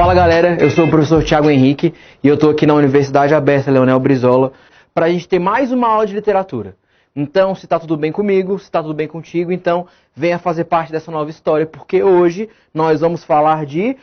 Fala galera, eu sou o professor Thiago Henrique e eu estou aqui na Universidade Aberta Leonel Brizola para a gente ter mais uma aula de literatura. Então, se está tudo bem comigo, se está tudo bem contigo, então venha fazer parte dessa nova história, porque hoje nós vamos falar de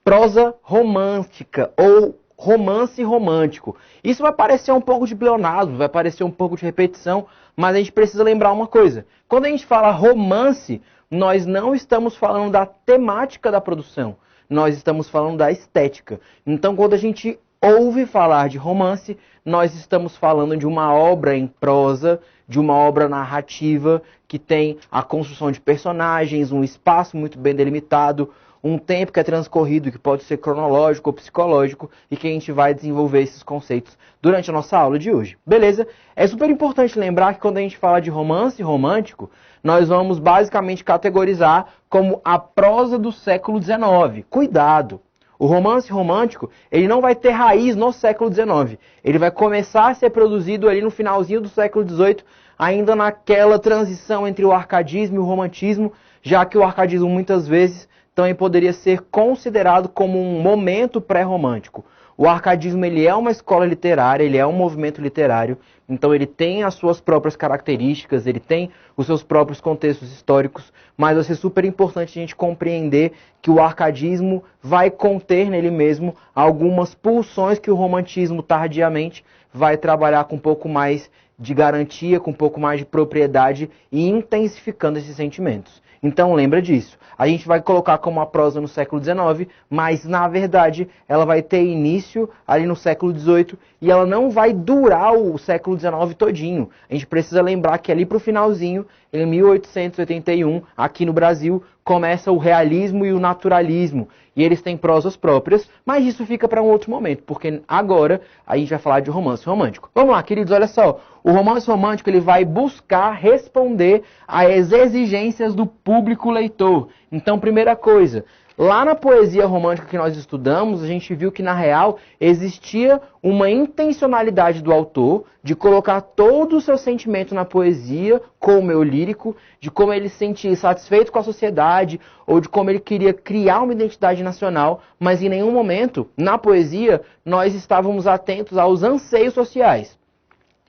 prosa romântica ou romance romântico. Isso vai parecer um pouco de pleonasmo, vai parecer um pouco de repetição, mas a gente precisa lembrar uma coisa. Quando a gente fala romance, nós não estamos falando da temática da produção. Nós estamos falando da estética. Então, quando a gente ouve falar de romance, nós estamos falando de uma obra em prosa, de uma obra narrativa que tem a construção de personagens, um espaço muito bem delimitado, um tempo que é transcorrido, que pode ser cronológico ou psicológico, e que a gente vai desenvolver esses conceitos durante a nossa aula de hoje. Beleza? É super importante lembrar que quando a gente fala de romance romântico, nós vamos basicamente categorizar como a prosa do século XIX. Cuidado! O romance romântico, ele não vai ter raiz no século XIX. Ele vai começar a ser produzido ali no finalzinho do século XVIII, ainda naquela transição entre o arcadismo e o romantismo, já que o arcadismo muitas vezes também poderia ser considerado como um momento pré-romântico. O arcadismo ele é uma escola literária, ele é um movimento literário, então ele tem as suas próprias características, ele tem os seus próprios contextos históricos, mas vai ser super importante a gente compreender que o arcadismo vai conter nele mesmo algumas pulsões que o romantismo tardiamente vai trabalhar com um pouco mais de garantia, com um pouco mais de propriedade e intensificando esses sentimentos. Então lembra disso. A gente vai colocar como uma prosa no século XIX, mas na verdade ela vai ter início ali no século XVIII e ela não vai durar o século XIX todinho. A gente precisa lembrar que ali para o finalzinho, em 1881, aqui no Brasil, começa o realismo e o naturalismo. E eles têm prosas próprias, mas isso fica para um outro momento, porque agora a gente vai falar de romance romântico. Vamos lá, queridos, olha só. O romance romântico ele vai buscar responder às exigências do público leitor. Então, primeira coisa, lá na poesia romântica que nós estudamos, a gente viu que, na real, existia uma intencionalidade do autor de colocar todo o seu sentimento na poesia, como eu lírico, de como ele se sentia satisfeito com a sociedade, ou de como ele queria criar uma identidade nacional, mas em nenhum momento, na poesia, nós estávamos atentos aos anseios sociais.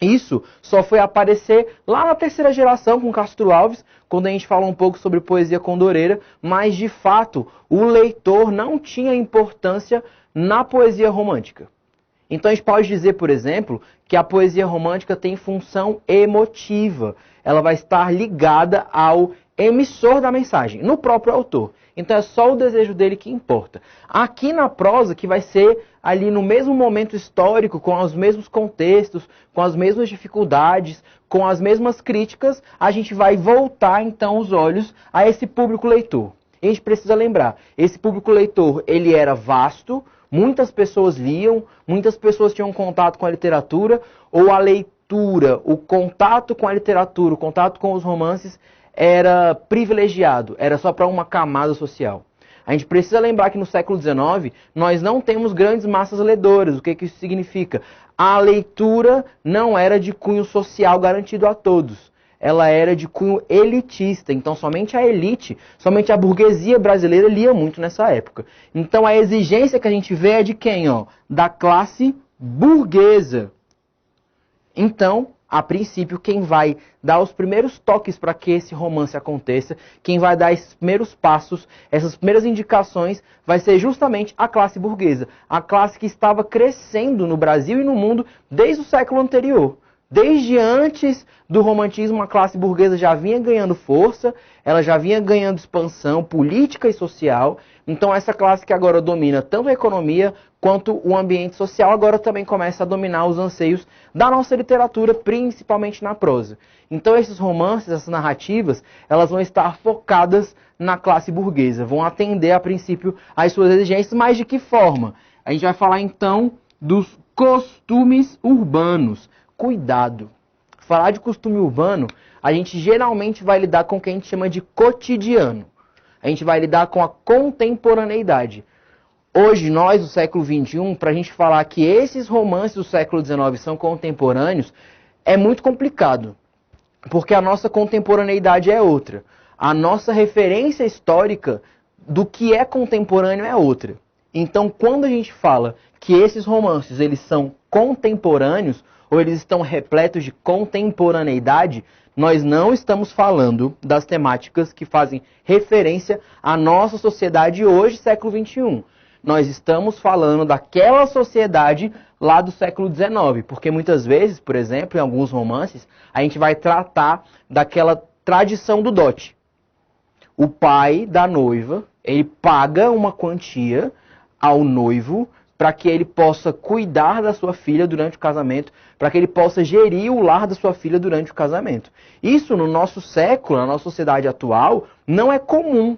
Isso só foi aparecer lá na terceira geração com Castro Alves, quando a gente fala um pouco sobre poesia condoreira, mas de fato o leitor não tinha importância na poesia romântica. Então a gente pode dizer, por exemplo, que a poesia romântica tem função emotiva. Ela vai estar ligada ao emissor da mensagem, no próprio autor. Então é só o desejo dele que importa. Aqui na prosa, que vai ser ali no mesmo momento histórico, com os mesmos contextos, com as mesmas dificuldades, com as mesmas críticas, a gente vai voltar então os olhos a esse público leitor. E a gente precisa lembrar, esse público leitor, ele era vasto, muitas pessoas liam, muitas pessoas tinham contato com a literatura, ou a leitura, o contato com a literatura, o contato com os romances, era privilegiado, era só para uma camada social. A gente precisa lembrar que no século XIX nós não temos grandes massas ledoras. O que isso significa? A leitura não era de cunho social garantido a todos. Ela era de cunho elitista. Então somente a elite, somente a burguesia brasileira lia muito nessa época. Então a exigência que a gente vê é de quem? Da classe burguesa. Então, a princípio, quem vai dar os primeiros toques para que esse romance aconteça, quem vai dar esses primeiros passos, essas primeiras indicações, vai ser justamente a classe burguesa. A classe que estava crescendo no Brasil e no mundo desde o século anterior. Desde antes do romantismo, a classe burguesa já vinha ganhando força, ela já vinha ganhando expansão política e social. Então essa classe que agora domina tanto a economia quanto o ambiente social, agora também começa a dominar os anseios da nossa literatura, principalmente na prosa. Então esses romances, essas narrativas, elas vão estar focadas na classe burguesa, vão atender a princípio às suas exigências, mas de que forma? A gente vai falar então dos costumes urbanos. Cuidado! Falar de costume urbano, a gente geralmente vai lidar com o que a gente chama de cotidiano. A gente vai lidar com a contemporaneidade. Hoje, nós, do século XXI, para a gente falar que esses romances do século XIX são contemporâneos, é muito complicado. Porque a nossa contemporaneidade é outra. A nossa referência histórica do que é contemporâneo é outra. Então, quando a gente fala que esses romances eles são contemporâneos, ou eles estão repletos de contemporaneidade, nós não estamos falando das temáticas que fazem referência à nossa sociedade hoje, século XXI. Nós estamos falando daquela sociedade lá do século XIX, porque muitas vezes, por exemplo, em alguns romances, a gente vai tratar daquela tradição do dote. O pai da noiva, ele paga uma quantia ao noivo para que ele possa cuidar da sua filha durante o casamento, para que ele possa gerir o lar da sua filha durante o casamento. Isso no nosso século, na nossa sociedade atual, não é comum,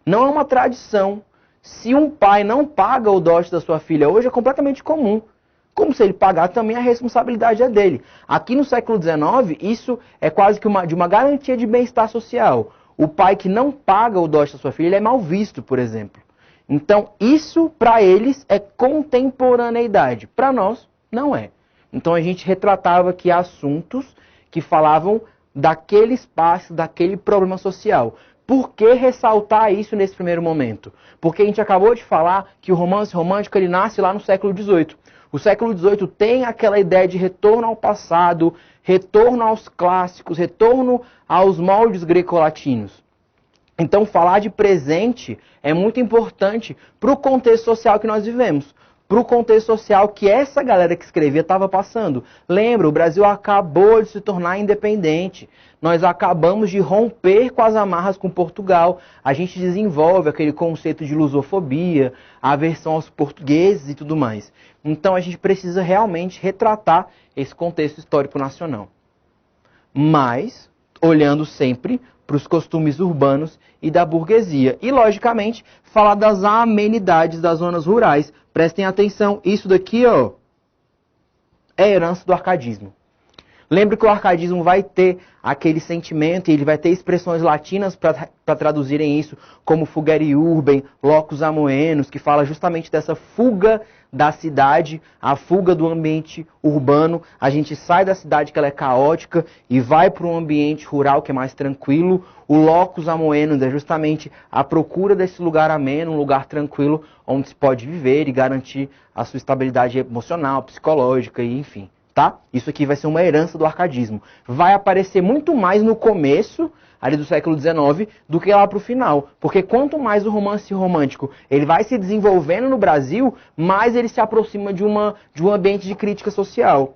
não é uma tradição. Se um pai não paga o dote da sua filha hoje, é completamente comum. Como se ele pagar, também a responsabilidade é dele. Aqui no século XIX, isso é quase que de uma garantia de bem-estar social. O pai que não paga o dote da sua filha, ele é mal visto, por exemplo. Então, isso para eles é contemporaneidade. Para nós, não é. Então, a gente retratava aqui assuntos que falavam daquele espaço, daquele problema social. Por que ressaltar isso nesse primeiro momento? Porque a gente acabou de falar que o romance romântico ele nasce lá no século XVIII. O século XVIII tem aquela ideia de retorno ao passado, retorno aos clássicos, retorno aos moldes greco-latinos. Então, falar de presente é muito importante para o contexto social que nós vivemos, para o contexto social que essa galera que escrevia estava passando. Lembra, o Brasil acabou de se tornar independente. Nós acabamos de romper com as amarras com Portugal. A gente desenvolve aquele conceito de lusofobia, aversão aos portugueses e tudo mais. Então, a gente precisa realmente retratar esse contexto histórico nacional. Mas, olhando sempre para os costumes urbanos e da burguesia. E, logicamente, falar das amenidades das zonas rurais. Prestem atenção, isso daqui ó, é herança do arcadismo. Lembre que o arcadismo vai ter aquele sentimento, e ele vai ter expressões latinas para traduzirem isso, como fugere urbem, locus amoenos, que fala justamente dessa fuga da cidade, a fuga do ambiente urbano. A gente sai da cidade que ela é caótica e vai para um ambiente rural que é mais tranquilo. O locus amoenos é justamente a procura desse lugar ameno, um lugar tranquilo, onde se pode viver e garantir a sua estabilidade emocional, psicológica e enfim. Tá? Isso aqui vai ser uma herança do arcadismo. Vai aparecer muito mais no começo ali do século XIX do que lá para o final. Porque quanto mais o romance romântico ele vai se desenvolvendo no Brasil, mais ele se aproxima de um ambiente de crítica social.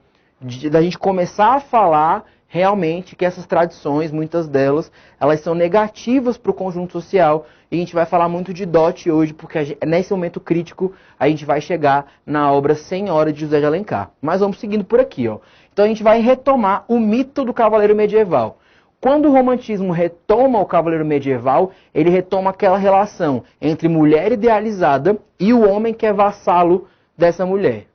Da gente começar a falar realmente que essas tradições, muitas delas, elas são negativas para o conjunto social. E a gente vai falar muito de dote hoje, porque nesse momento crítico a gente vai chegar na obra Senhora de José de Alencar. Mas vamos seguindo por aqui, ó. Então a gente vai retomar o mito do cavaleiro medieval. Quando o romantismo retoma o cavaleiro medieval, ele retoma aquela relação entre mulher idealizada e o homem que é vassalo dessa mulher.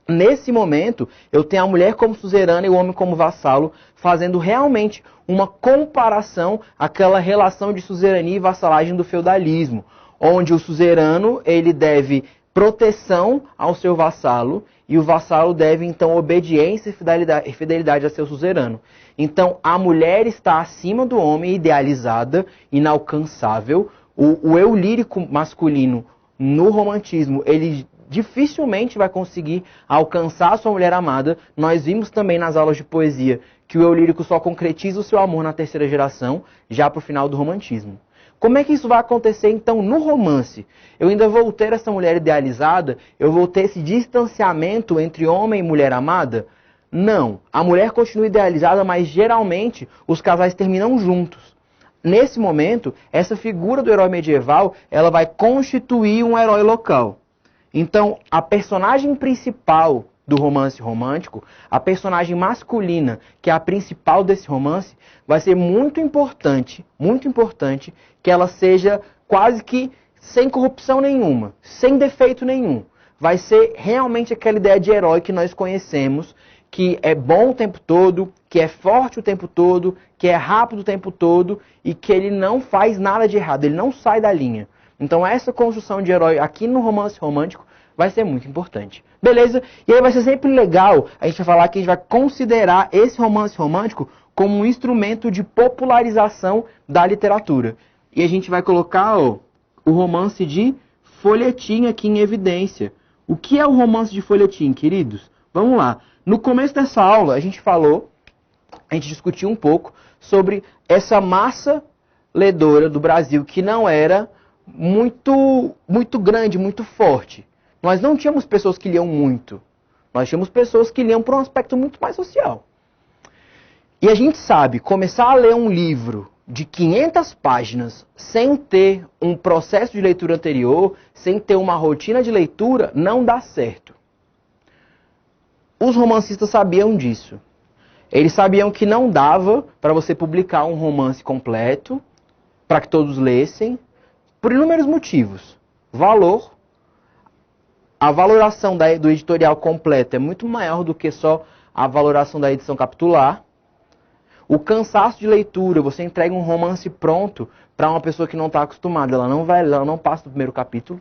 Nesse momento, eu tenho a mulher como suzerana e o homem como vassalo, fazendo realmente uma comparação àquela relação de suzerania e vassalagem do feudalismo, onde o suzerano ele deve proteção ao seu vassalo e o vassalo deve, então, obediência e fidelidade a seu suzerano. Então, a mulher está acima do homem, idealizada, inalcançável. O eu lírico masculino no romantismo, ele dificilmente vai conseguir alcançar a sua mulher amada. Nós vimos também nas aulas de poesia que o eu lírico só concretiza o seu amor na terceira geração, já para o final do romantismo. Como é que isso vai acontecer, então, no romance? Eu ainda vou ter essa mulher idealizada? Eu vou ter esse distanciamento entre homem e mulher amada? Não. A mulher continua idealizada, mas geralmente os casais terminam juntos. Nesse momento, essa figura do herói medieval, ela vai constituir um herói local. Então, a personagem principal do romance romântico, a personagem masculina, que é a principal desse romance, vai ser muito importante que ela seja quase que sem corrupção nenhuma, sem defeito nenhum. Vai ser realmente aquela ideia de herói que nós conhecemos, que é bom o tempo todo, que é forte o tempo todo, que é rápido o tempo todo e que ele não faz nada de errado, ele não sai da linha. Então essa construção de herói aqui no romance romântico vai ser muito importante. Beleza? E aí vai ser sempre legal a gente falar que a gente vai considerar esse romance romântico como um instrumento de popularização da literatura. E a gente vai colocar o romance de folhetim aqui em evidência. O que é o romance de folhetim, queridos? Vamos lá. No começo dessa aula, a gente discutiu um pouco sobre essa massa ledora do Brasil que não era muito grande, muito forte. Nós não tínhamos pessoas que liam muito. Nós tínhamos pessoas que liam por um aspecto muito mais social. E a gente sabe, começar a ler um livro de 500 páginas sem ter um processo de leitura anterior, sem ter uma rotina de leitura, não dá certo. Os romancistas sabiam disso. Eles sabiam que não dava para você publicar um romance completo, para que todos lessem, por inúmeros motivos. Valor. A valoração do editorial completo é muito maior do que só a valoração da edição capitular. O cansaço de leitura, você entrega um romance pronto para uma pessoa que não está acostumada, ela não passa do primeiro capítulo.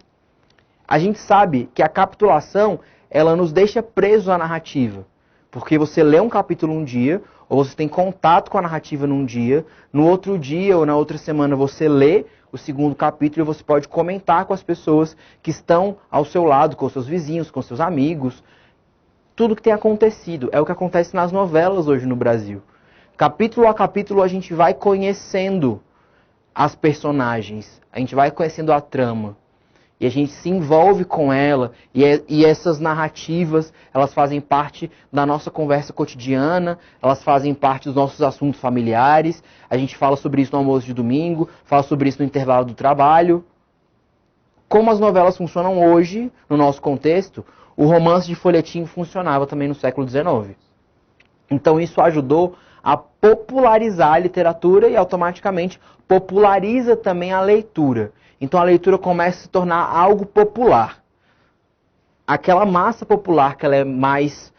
A gente sabe que a capitulação, ela nos deixa presos à narrativa. Porque você lê um capítulo um dia, ou você tem contato com a narrativa num dia, no outro dia ou na outra semana você lê o segundo capítulo e você pode comentar com as pessoas que estão ao seu lado, com seus vizinhos, com seus amigos. Tudo que tem acontecido. É o que acontece nas novelas hoje no Brasil. Capítulo a capítulo a gente vai conhecendo as personagens, a gente vai conhecendo a trama. E a gente se envolve com ela, e essas narrativas, elas fazem parte da nossa conversa cotidiana, elas fazem parte dos nossos assuntos familiares, a gente fala sobre isso no almoço de domingo, fala sobre isso no intervalo do trabalho. Como as novelas funcionam hoje, no nosso contexto, o romance de folhetim funcionava também no século XIX. Então isso ajudou a popularizar a literatura e automaticamente populariza também a leitura. Então a leitura começa a se tornar algo popular. Aquela massa popular que ela é mais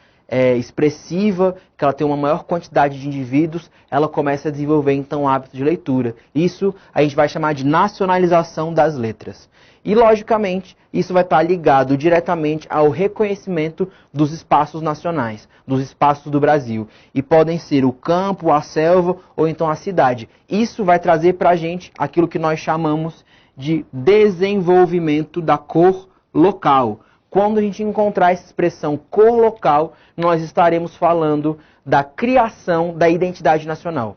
expressiva, que ela tem uma maior quantidade de indivíduos, ela começa a desenvolver então o hábito de leitura. Isso a gente vai chamar de nacionalização das letras. E logicamente isso vai estar ligado diretamente ao reconhecimento dos espaços nacionais, dos espaços do Brasil. E podem ser o campo, a selva ou então a cidade. Isso vai trazer para a gente aquilo que nós chamamos de desenvolvimento da cor local. Quando a gente encontrar essa expressão cor local, nós estaremos falando da criação da identidade nacional.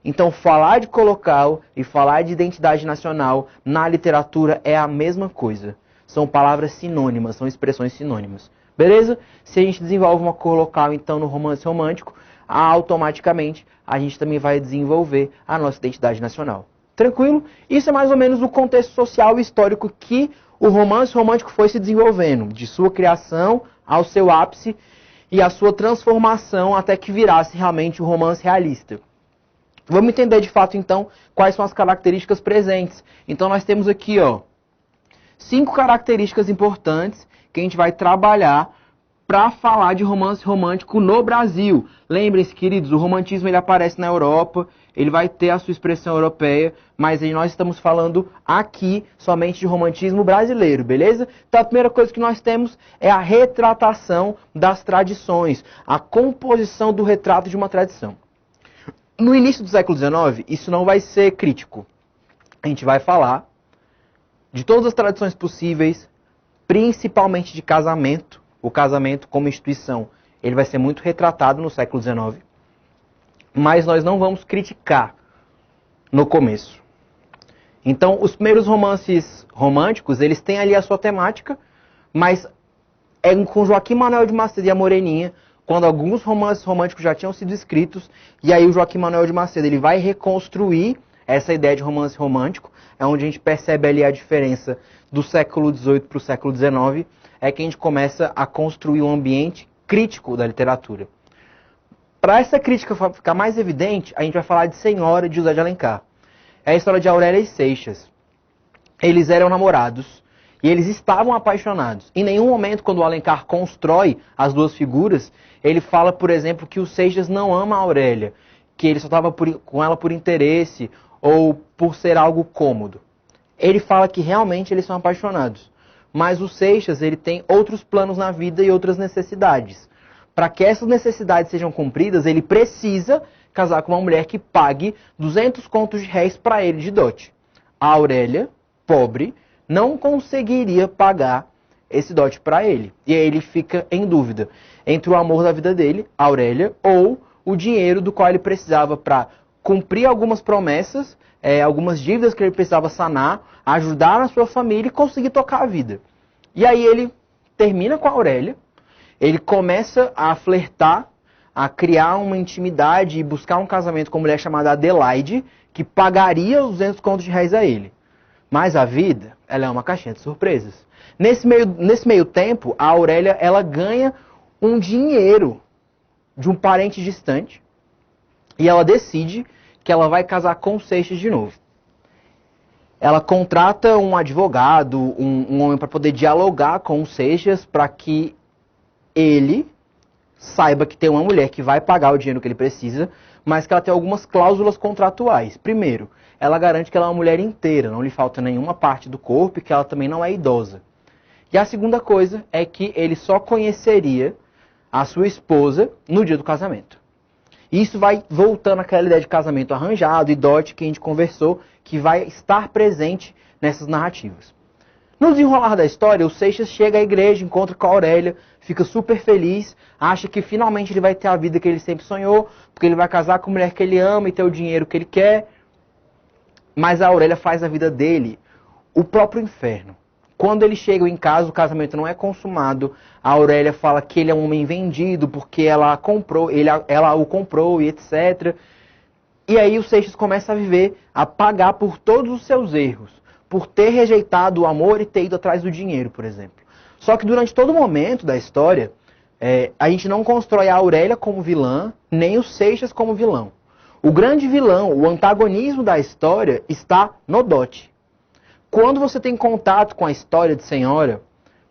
Então, falar de cor local e falar de identidade nacional na literatura é a mesma coisa. São palavras sinônimas, são expressões sinônimas. Beleza? Se a gente desenvolve uma cor local, então, no romance romântico, automaticamente a gente também vai desenvolver a nossa identidade nacional. Tranquilo? Isso é mais ou menos o contexto social e histórico que o romance romântico foi se desenvolvendo, de sua criação ao seu ápice e a sua transformação até que virasse realmente o romance realista. Vamos entender de fato então quais são as características presentes. Então nós temos aqui 5 características importantes que a gente vai trabalhar para falar de romance romântico no Brasil. Lembrem-se, queridos, o romantismo ele aparece na Europa, ele vai ter a sua expressão europeia, mas aí nós estamos falando aqui somente de romantismo brasileiro, beleza? Então a primeira coisa que nós temos é a retratação das tradições, a composição do retrato de uma tradição. No início do século XIX, isso não vai ser crítico. A gente vai falar de todas as tradições possíveis, principalmente de casamento. O casamento como instituição, ele vai ser muito retratado no século XIX. Mas nós não vamos criticar no começo. Então, os primeiros romances românticos, eles têm ali a sua temática, mas é com Joaquim Manuel de Macedo e a Moreninha, quando alguns romances românticos já tinham sido escritos, e aí o Joaquim Manuel de Macedo ele vai reconstruir essa ideia de romance romântico, é onde a gente percebe ali a diferença do século XVIII para o século XIX, é que a gente começa a construir um ambiente crítico da literatura. Para essa crítica ficar mais evidente, a gente vai falar de Senhora de José de Alencar. É a história de Aurélia e Seixas. Eles eram namorados e eles estavam apaixonados. Em nenhum momento, quando o Alencar constrói as duas figuras, ele fala, por exemplo, que o Seixas não ama a Aurélia, que ele só estava com ela por interesse ou por ser algo cômodo. Ele fala que realmente eles são apaixonados. Mas o Seixas ele tem outros planos na vida e outras necessidades. Para que essas necessidades sejam cumpridas, ele precisa casar com uma mulher que pague 200 contos de réis para ele de dote. A Aurélia, pobre, não conseguiria pagar esse dote para ele. E aí ele fica em dúvida entre o amor da vida dele, Aurélia, ou o dinheiro do qual ele precisava para cumprir algumas promessas, algumas dívidas que ele precisava sanar, ajudar a sua família e conseguir tocar a vida. E aí ele termina com a Aurélia, ele começa a flertar, a criar uma intimidade e buscar um casamento com uma mulher chamada Adelaide, que pagaria os 200 contos de réis a ele. Mas a vida, ela é uma caixinha de surpresas. Nesse meio tempo, a Aurélia, ela ganha um dinheiro de um parente distante e ela decide que ela vai casar com o Seixas de novo. Ela contrata um advogado, um homem para poder dialogar com o Seixas para que ele saiba que tem uma mulher que vai pagar o dinheiro que ele precisa, mas que ela tem algumas cláusulas contratuais. Primeiro, ela garante que ela é uma mulher inteira, não lhe falta nenhuma parte do corpo e que ela também não é idosa. E a segunda coisa é que ele só conheceria a sua esposa no dia do casamento. Isso vai voltando àquela ideia de casamento arranjado e dote que a gente conversou, que vai estar presente nessas narrativas. No desenrolar da história, o Seixas chega à igreja, encontra com a Aurélia, fica super feliz, acha que finalmente ele vai ter a vida que ele sempre sonhou, porque ele vai casar com a mulher que ele ama e ter o dinheiro que ele quer. Mas a Aurélia faz a vida dele o próprio inferno. Quando eles chegam em casa, o casamento não é consumado. A Aurélia fala que ele é um homem vendido porque ela o comprou e etc. E aí o Seixas começa a viver, a pagar por todos os seus erros. Por ter rejeitado o amor e ter ido atrás do dinheiro, por exemplo. Só que durante todo o momento da história, a gente não constrói a Aurélia como vilã, nem o Seixas como vilão. O grande vilão, o antagonismo da história, está no dote. Quando você tem contato com a história de Senhora,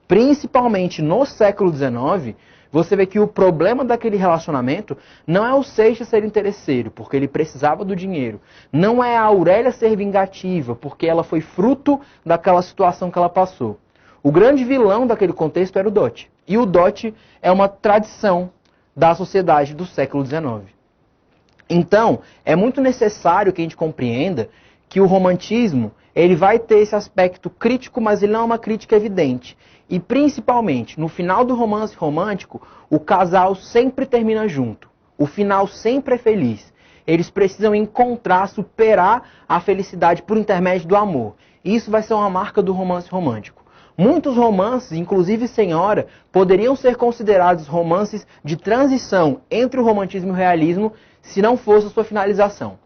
principalmente no século XIX, você vê que o problema daquele relacionamento não é o Seixas ser interesseiro, porque ele precisava do dinheiro. Não é a Aurélia ser vingativa, porque ela foi fruto daquela situação que ela passou. O grande vilão daquele contexto era o dote. E o dote é uma tradição da sociedade do século XIX. Então, é muito necessário que a gente compreenda que o romantismo ele vai ter esse aspecto crítico, mas ele não é uma crítica evidente. E principalmente, no final do romance romântico, o casal sempre termina junto. O final sempre é feliz. Eles precisam encontrar, superar a felicidade por intermédio do amor. E isso vai ser uma marca do romance romântico. Muitos romances, inclusive Senhora, poderiam ser considerados romances de transição entre o romantismo e o realismo, se não fosse a sua finalização.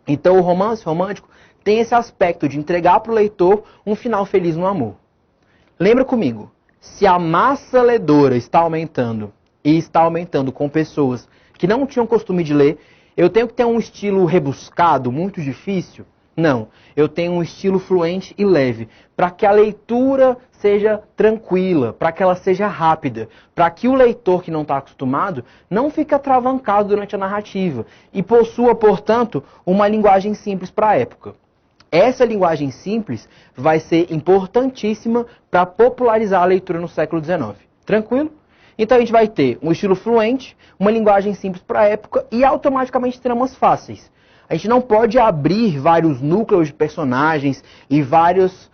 Então o romance romântico tem esse aspecto de entregar para o leitor um final feliz no amor. Lembra comigo, se a massa ledora está aumentando, e está aumentando com pessoas que não tinham costume de ler, eu tenho que ter um estilo rebuscado, muito difícil? Não, eu tenho um estilo fluente e leve, para que a leitura seja tranquila, para que ela seja rápida, para que o leitor que não está acostumado não fique atravancado durante a narrativa e possua, portanto, uma linguagem simples para a época. Essa linguagem simples vai ser importantíssima para popularizar a leitura no século XIX. Tranquilo? Então a gente vai ter um estilo fluente, uma linguagem simples para a época e automaticamente tramas fáceis. A gente não pode abrir vários núcleos de personagens e vários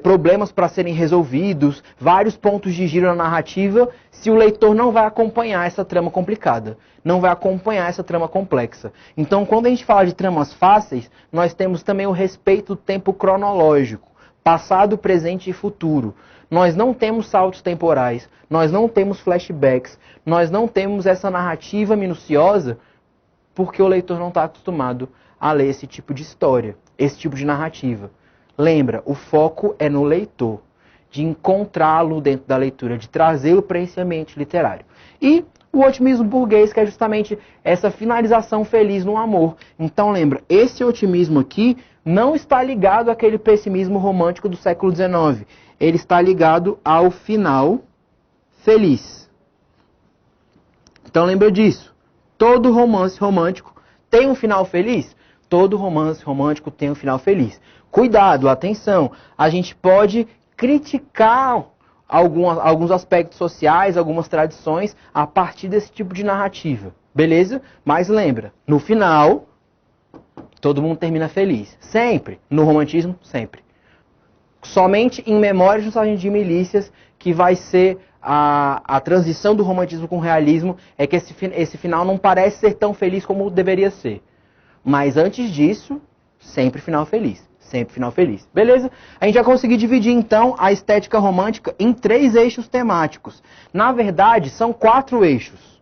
problemas para serem resolvidos, vários pontos de giro na narrativa, se o leitor não vai acompanhar essa trama complicada, não vai acompanhar essa trama complexa. Então, quando a gente fala de tramas fáceis, nós temos também o respeito do tempo cronológico, passado, presente e futuro. Nós não temos saltos temporais, nós não temos flashbacks, nós não temos essa narrativa minuciosa, porque o leitor não está acostumado a ler esse tipo de história, esse tipo de narrativa. Lembra, o foco é no leitor, de encontrá-lo dentro da leitura, de trazê-lo para esse ambiente literário. E o otimismo burguês, que é justamente essa finalização feliz no amor. Então lembra, esse otimismo aqui não está ligado àquele pessimismo romântico do século XIX. Ele está ligado ao final feliz. Então lembra disso. Todo romance romântico tem um final feliz? Todo romance romântico tem um final feliz. Cuidado, atenção, a gente pode criticar alguns aspectos sociais, algumas tradições, a partir desse tipo de narrativa, beleza? Mas lembra, no final, todo mundo termina feliz. Sempre. No romantismo, sempre. Somente em Memórias de um Sargento de Milícias que vai ser a transição do romantismo com o realismo, é que esse final não parece ser tão feliz como deveria ser. Mas antes disso, sempre final feliz. Sempre final feliz. Beleza? A gente vai conseguir dividir, então, a estética romântica em 3 eixos temáticos. Na verdade, são 4 eixos.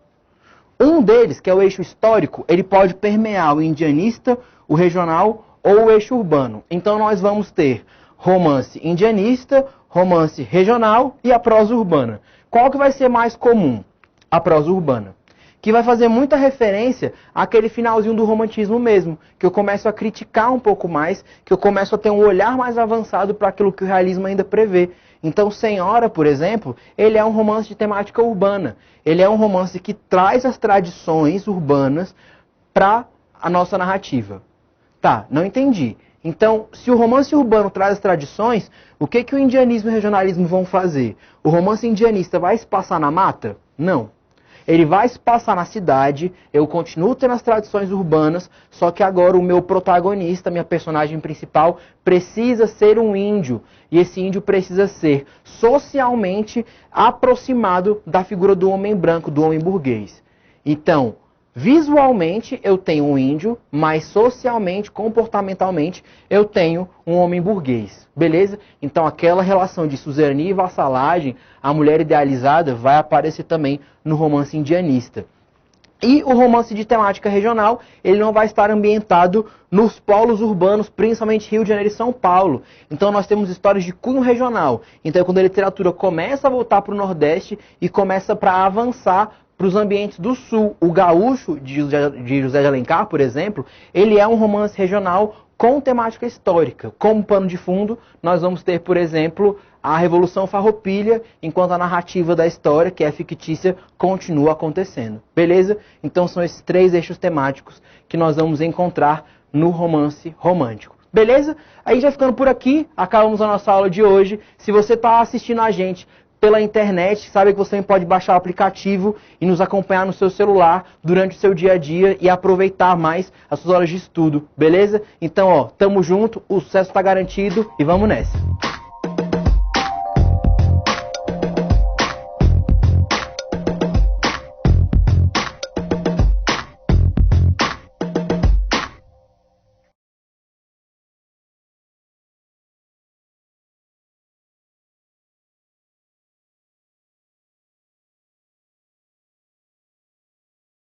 Um deles, que é o eixo histórico, ele pode permear o indianista, o regional ou o eixo urbano. Então, nós vamos ter romance indianista, romance regional e a prosa urbana. Qual que vai ser mais comum? A prosa urbana. Que vai fazer muita referência àquele finalzinho do romantismo mesmo, que eu começo a criticar um pouco mais, que eu começo a ter um olhar mais avançado para aquilo que o realismo ainda prevê. Então, Senhora, por exemplo, ele é um romance de temática urbana. Ele é um romance que traz as tradições urbanas para a nossa narrativa. Tá, não entendi. Então, se o romance urbano traz as tradições, o que o indianismo e o regionalismo vão fazer? O romance indianista vai se passar na mata? Não. Ele vai se passar na cidade, eu continuo tendo as tradições urbanas, só que agora o meu protagonista, minha personagem principal, precisa ser um índio. E esse índio precisa ser socialmente aproximado da figura do homem branco, do homem burguês. Então, visualmente eu tenho um índio, mas socialmente, comportamentalmente, eu tenho um homem burguês. Beleza? Então aquela relação de suzerania e vassalagem, a mulher idealizada, vai aparecer também no romance indianista. E o romance de temática regional, ele não vai estar ambientado nos polos urbanos, principalmente Rio de Janeiro e São Paulo. Então nós temos histórias de cunho regional. Então quando a literatura começa a voltar para o Nordeste e começa para avançar para os ambientes do Sul. O Gaúcho, de José de Alencar, por exemplo, ele é um romance regional com temática histórica. Como pano de fundo, nós vamos ter, por exemplo, a Revolução Farroupilha, enquanto a narrativa da história, que é fictícia, continua acontecendo. Beleza? Então são esses 3 eixos temáticos que nós vamos encontrar no romance romântico. Beleza? Aí já ficando por aqui, acabamos a nossa aula de hoje. Se você está assistindo a gente pela internet, sabe que você também pode baixar o aplicativo e nos acompanhar no seu celular durante o seu dia a dia e aproveitar mais as suas horas de estudo, beleza? Então, ó, tamo junto, o sucesso está garantido e vamos nessa!